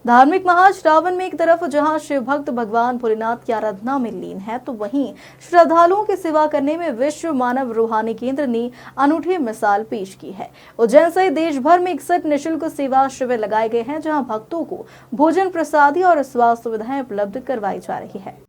धार्मिक महाश्रावण में एक तरफ जहां शिव भक्त भगवान भोलेनाथ की आराधना में लीन है, तो वहीं श्रद्धालुओं की सेवा करने में विश्व मानव रूहानी केंद्र ने अनूठी मिसाल पेश की है। उज्जैन सहित देश भर में 61 निःशुल्क सेवा शिविर लगाए गए हैं, जहां भक्तों को भोजन प्रसादी और स्वास्थ्य सुविधाएं उपलब्ध करवाई जा रही है।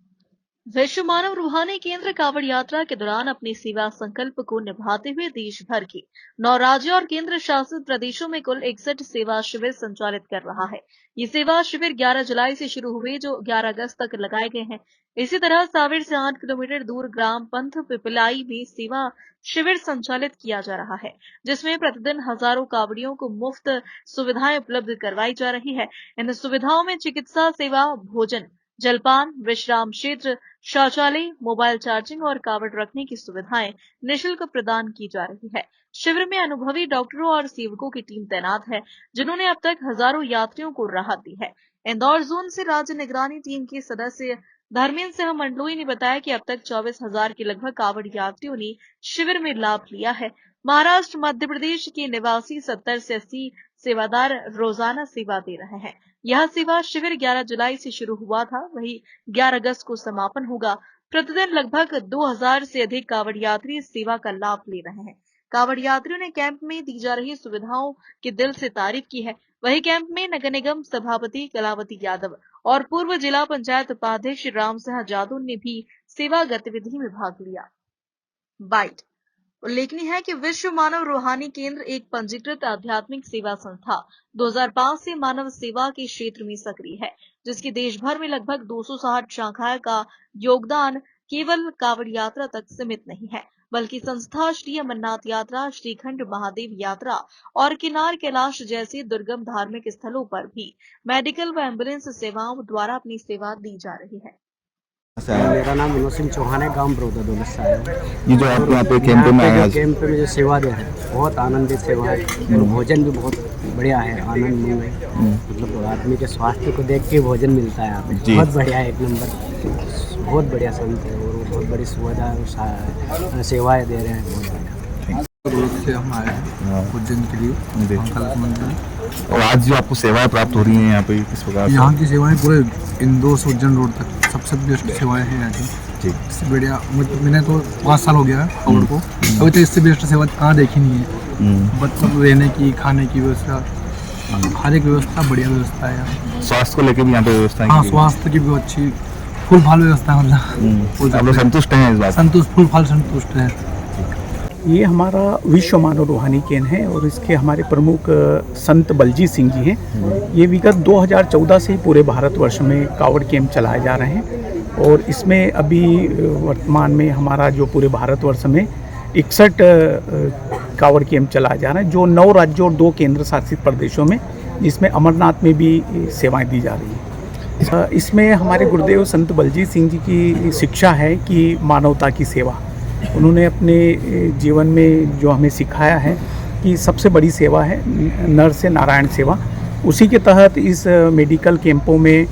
विश्व मानव रूहानी केंद्र कावड़ यात्रा के दौरान अपनी सेवा संकल्प को निभाते हुए देश भर के 9 राज्यों और केंद्र शासित प्रदेशों में कुल 61 सेवा शिविर संचालित कर रहा है। ये सेवा शिविर 11 जुलाई से शुरू हुए, जो 11 अगस्त तक लगाए गए हैं। इसी तरह सावेर से 8 किलोमीटर दूर ग्राम पंथ पिपलाई में सेवा शिविर संचालित किया जा रहा है, जिसमें प्रतिदिन हजारों कावड़ियों को मुफ्त सुविधाएं उपलब्ध करवाई जा रही है। इन सुविधाओं में चिकित्सा सेवा, भोजन, जलपान, विश्राम क्षेत्र, शौचालय, मोबाइल चार्जिंग और कावड़ रखने की सुविधाएं निःशुल्क प्रदान की जा रही है। शिविर में अनुभवी डॉक्टरों और सेवकों की टीम तैनात है, जिन्होंने अब तक हजारों यात्रियों को राहत दी है। इंदौर जोन से राज्य निगरानी टीम के सदस्य धर्मेंद्र सिंह मंडलोई ने बताया कि अब तक 24,000 के लगभग कावड़ यात्रियों ने शिविर में लाभ लिया है। महाराष्ट्र, मध्य प्रदेश के निवासी 70 से 80 सेवादार रोजाना सेवा दे रहे हैं। यह सेवा शिविर 11 जुलाई से शुरू हुआ था, वही 11 अगस्त को समापन होगा। प्रतिदिन लगभग 2000 से अधिक कावड़ यात्री इस सेवा का लाभ ले रहे हैं। कावड़ यात्रियों ने कैंप में दी जा रही सुविधाओं की दिल से तारीफ की है। वही कैंप में नगर निगम सभापति कलावती यादव और पूर्व जिला पंचायत उपाध्यक्ष राम सिंह जादू ने भी सेवा गतिविधि में भाग लिया। बाइट। उल्लेखनीय है कि विश्व मानव रूहानी केंद्र एक पंजीकृत आध्यात्मिक सेवा संस्था 2005 से मानव सेवा के क्षेत्र में सक्रिय है, जिसकी देश भर में लगभग 260 शाखाएं का योगदान केवल कावड़ यात्रा तक सीमित नहीं है, बल्कि संस्था श्री अमरनाथ यात्रा, श्रीखंड महादेव यात्रा और किनार कैलाश जैसे दुर्गम धार्मिक स्थलों पर भी मेडिकल व एम्बुलेंस सेवाओं द्वारा अपनी सेवा दी जा रही है। मेरा नाम विनोद सिंह चौहान है, गांव बड़ौदा दौलत से आया हूँ। ये जो आप यहाँ पे कैंप में आए, कैंप में जो सेवा दे रहे हैं बहुत आनंदित सेवा है और भोजन भी बहुत बढ़िया है, आनंदमय है। मतलब आदमी के स्वास्थ्य को देख के भोजन मिलता है यहाँ पे, बहुत बढ़िया है, एक नंबर, बहुत बढ़िया संत है और बहुत बड़ी सुविधा और सेवाएँ दे रहे हैं, बहुत बढ़िया। से हम आए हैं उज्जैन के लिए। और आज जो आपको सेवाएं प्राप्त हो रही हैं यहाँ पे, किस प्रकार? यहाँ की सेवाएं पूरे इंदौर से उज्जैन रोड तक सबसे बेस्ट सेवाएं हैं यहाँ की। इससे बढ़िया मतलब मैंने तो 5 साल हो गया है खबर को, अभी तो इससे बेस्ट सेवा कहाँ देखी नहीं है। मतलब रहने की, खाने की व्यवस्था, हर एक व्यवस्था बढ़िया व्यवस्था है यहाँ। स्वास्थ्य को लेकर भी यहाँ पे व्यवस्था है? हाँ, स्वास्थ्य की भी अच्छी फुल फाल व्यवस्था है। मतलब संतुष्ट हैं इस बात? संतुष्ट, फुल फाल संतुष्ट है। ये हमारा विश्व मानव रूहानी केंद्र है और इसके हमारे प्रमुख संत बलजीत सिंह जी हैं। ये विगत 2014 से पूरे भारतवर्ष में कावड़ कैंप चलाए जा रहे हैं और इसमें अभी वर्तमान में हमारा जो पूरे भारतवर्ष में 61 कावड़ कैंप चलाया जा रहा है, जो 9 राज्यों और 2 केंद्र शासित प्रदेशों में, जिसमें अमरनाथ में भी सेवाएं दी जा रही हैं। इसमें हमारे गुरुदेव संत बलजीत सिंह जी की शिक्षा है कि मानवता की सेवा। उन्होंने अपने जीवन में जो हमें सिखाया है कि सबसे बड़ी सेवा है नर से नारायण सेवा। उसी के तहत इस मेडिकल कैंपों में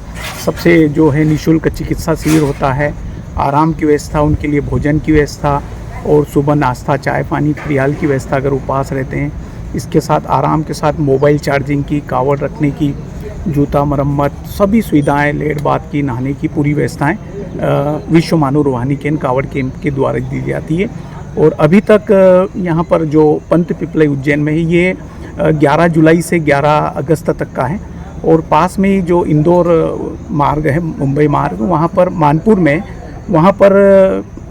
सबसे जो है निःशुल्क चिकित्सा शिविर होता है, आराम की व्यवस्था, उनके लिए भोजन की व्यवस्था और सुबह नाश्ता, चाय पानी, फरियाल की व्यवस्था अगर उपवास रहते हैं। इसके साथ आराम के साथ मोबाइल चार्जिंग की, कावड़ रखने की, जूता मरम्मत, सभी सुविधाएं, लेट बाथ की, नहाने की पूरी व्यवस्थाएं विश्व मानव रूहानी केंद्र कावड़ कैंप के द्वारा दी जाती है। और अभी तक यहाँ पर जो पंथ पिपलाई उज्जैन में है, ये 11 जुलाई से 11 अगस्त तक का है। और पास में ही जो इंदौर मार्ग है, मुंबई मार्ग, वहाँ पर मानपुर में, वहाँ पर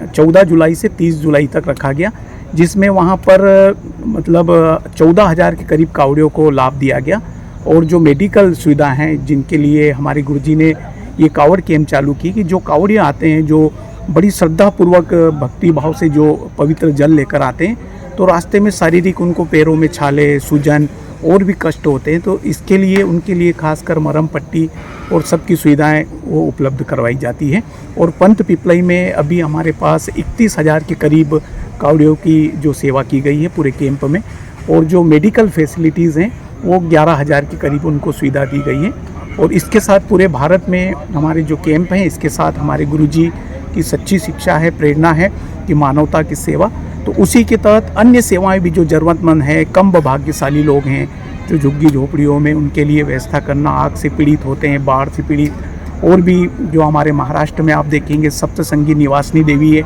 14 जुलाई से 30 जुलाई तक रखा गया, जिसमें वहाँ पर मतलब 14,000 के करीब कावड़ियों को लाभ दिया गया। और जो मेडिकल सुविधा हैं, जिनके लिए हमारे गुरुजी ने ये कावड़ कैंप चालू की, कि जो कावड़ियाँ आते हैं, जो बड़ी श्रद्धापूर्वक भक्ति भाव से जो पवित्र जल लेकर आते हैं, तो रास्ते में शारीरिक उनको पैरों में छाले, सूजन और भी कष्ट होते हैं, तो इसके लिए उनके लिए खासकर मरहम पट्टी और सबकी सुविधाएं वो उपलब्ध करवाई जाती है। और पंथ पिपलाई में अभी हमारे पास 31,000 के करीब कावड़ियों की जो सेवा की गई है पूरे कैंप में। और जो मेडिकल फैसिलिटीज़ हैं वो 11,000 के करीब उनको सुविधा दी गई है। और इसके साथ पूरे भारत में हमारे जो कैंप हैं, इसके साथ हमारे गुरुजी की सच्ची शिक्षा है, प्रेरणा है कि मानवता की सेवा। तो उसी के तहत अन्य सेवाएं भी जो ज़रूरतमंद हैं, कम भाग्यशाली लोग हैं, जो झुग्गी झोपड़ियों में उनके लिए व्यवस्था करना, आग से पीड़ित होते हैं, बाढ़ से पीड़ित। और भी जो हमारे महाराष्ट्र में आप देखेंगे सप्तसंगी निवासिनी देवी है,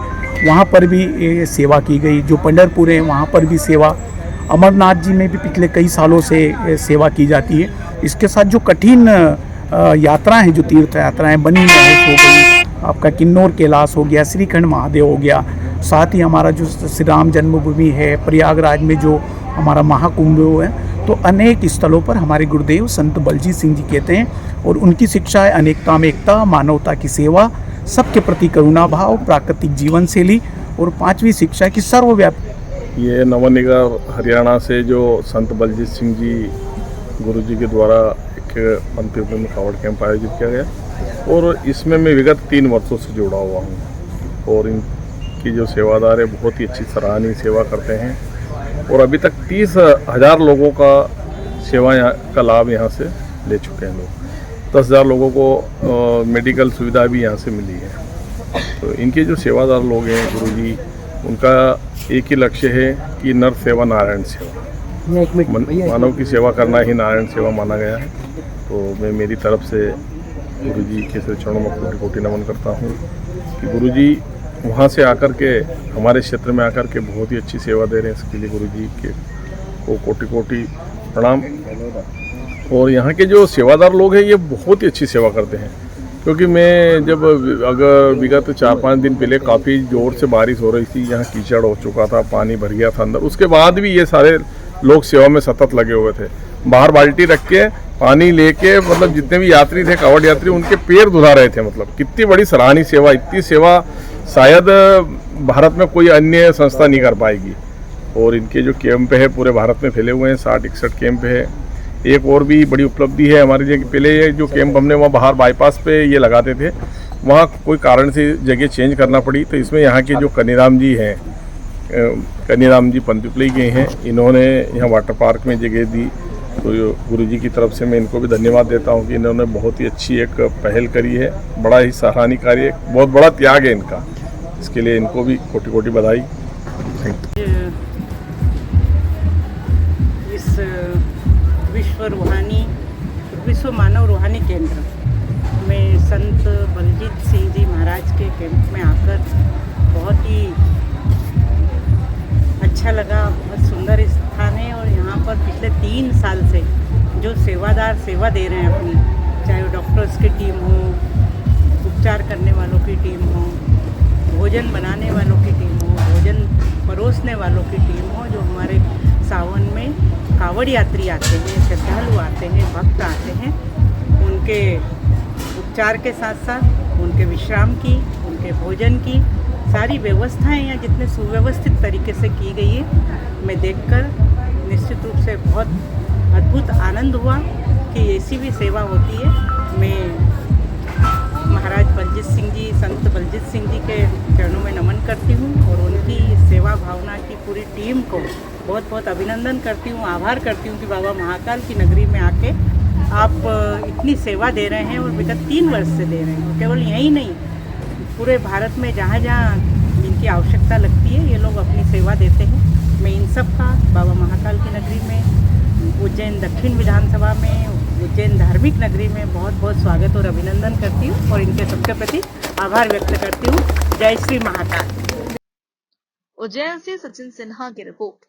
वहाँ पर भी ये सेवा की गई। जो पंढरपुर है वहाँ पर भी सेवा, अमरनाथ जी में भी पिछले कई सालों से सेवा की जाती है। इसके साथ जो कठिन यात्राएं हैं, जो तीर्थ यात्राएं, बनी महस हो गई, आपका किन्नौर कैलाश हो गया, श्रीखंड महादेव हो गया, साथ ही हमारा जो श्री राम जन्मभूमि है, प्रयागराज में जो हमारा महाकुंभ है, तो अनेक स्थलों पर हमारे गुरुदेव संत बलजीत सिंह जी कहते हैं और उनकी शिक्षा है अनेकता में एकता, मानवता की सेवा, सबके प्रति करुणा भाव, प्राकृतिक जीवन शैली और पांचवी शिक्षा की सर्वव्यापी। ये नवनिगर हरियाणा से जो संत बलजीत सिंह जी गुरु जी के द्वारा एक पंथी में कावड़ कैंप आयोजित किया गया और इसमें मैं विगत 3 वर्षों से जुड़ा हुआ हूँ और इनकी जो सेवादार है बहुत ही अच्छी सराहनीय सेवा करते हैं और अभी तक 30,000 लोगों का सेवा का लाभ यहाँ से ले चुके हैं लोग। 10,000 लोगों को मेडिकल सुविधा भी यहाँ से मिली है। तो इनके जो सेवादार लोग हैं गुरु जी, उनका एक ही लक्ष्य है कि नर सेवा नारायण सेवा, मानव की सेवा करना ही नारायण सेवा माना गया है। तो मैं मेरी तरफ से गुरु जी के चरणों में कोटि कोटि नमन करता हूँ कि गुरु जी वहाँ से आकर के हमारे क्षेत्र में आकर के बहुत ही अच्छी सेवा दे रहे हैं। इसके लिए गुरु जी के को कोटि कोटि प्रणाम। और यहाँ के जो सेवादार लोग हैं ये बहुत ही अच्छी सेवा करते हैं, क्योंकि मैं जब अगर विगत 4-5 दिन पहले काफ़ी ज़ोर से बारिश हो रही थी, यहाँ कीचड़ हो चुका था, पानी भर गया था अंदर, उसके बाद भी ये सारे लोग सेवा में सतत लगे हुए थे। बाहर बाल्टी रख के पानी लेके, मतलब जितने भी यात्री थे, कावड़ यात्री, उनके पैर धुला रहे थे। मतलब कितनी बड़ी सराहनीय सेवा, इतनी सेवा शायद भारत में कोई अन्य संस्था नहीं कर पाएगी। और इनके जो कैंप है पूरे भारत में फैले हुए हैं, 60-61 कैंप है। एक और भी बड़ी उपलब्धि है हमारी, जगह पहले ये जो कैंप हमने वहाँ बाहर बाईपास पे ये लगाते थे, वहाँ कोई कारण से जगह चेंज करना पड़ी, तो इसमें यहाँ के जो कन्नीराम जी हैं, कन्नीराम जी पंतुपली के हैं, इन्होंने यहाँ वाटर पार्क में जगह दी। तो गुरु जी की तरफ से मैं इनको भी धन्यवाद देता हूँ कि इन्होंने बहुत ही अच्छी एक पहल करी है। बड़ा ही सराहनीय कार्य, बहुत बड़ा त्याग है इनका, इसके लिए इनको भी कोटि कोटि बधाई। इस विश्व मानव रूहानी केंद्र में संत बलजीत सिंह जी महाराज के कैंप में आकर बहुत ही अच्छा लगा। बहुत सुंदर स्थान है और यहाँ पर पिछले 3 साल से जो सेवादार सेवा दे रहे हैं अपनी, चाहे वो डॉक्टर्स की टीम हो, उपचार करने वालों की टीम हो, भोजन बनाने वालों की टीम हो, भोजन परोसने वालों की टीम हो, जो हमारे सावन में कावड़ यात्री आते हैं, श्रद्धालु आते हैं, भक्त आते हैं, उनके उपचार के साथ साथ उनके विश्राम की, उनके भोजन की सारी व्यवस्थाएं यहाँ जितने सुव्यवस्थित तरीके से की गई है, मैं देखकर निश्चित रूप से बहुत अद्भुत आनंद हुआ कि ऐसी भी सेवा होती है। मैं महाराज बलजीत सिंह जी, संत बलजीत सिंह जी के चरणों में नमन करती हूँ और उनकी सेवा भावना की पूरी टीम को बहुत बहुत अभिनंदन करती हूँ, आभार करती हूँ कि बाबा महाकाल की नगरी में आके आप इतनी सेवा दे रहे हैं और विगत 3 वर्ष से दे रहे हैं। केवल यहीं नहीं, पूरे भारत में जहाँ जहाँ इनकी आवश्यकता लगती है ये लोग अपनी सेवा देते हैं। मैं इन सब का बाबा महाकाल की नगरी में, उज्जैन दक्षिण विधानसभा में, उज्जैन धार्मिक नगरी में बहुत बहुत स्वागत और अभिनंदन करती हूँ और इनके सबके प्रति आभार व्यक्त करती हूँ। जय श्री महाकाल। उज्जैन से सचिन सिन्हा की रिपोर्ट।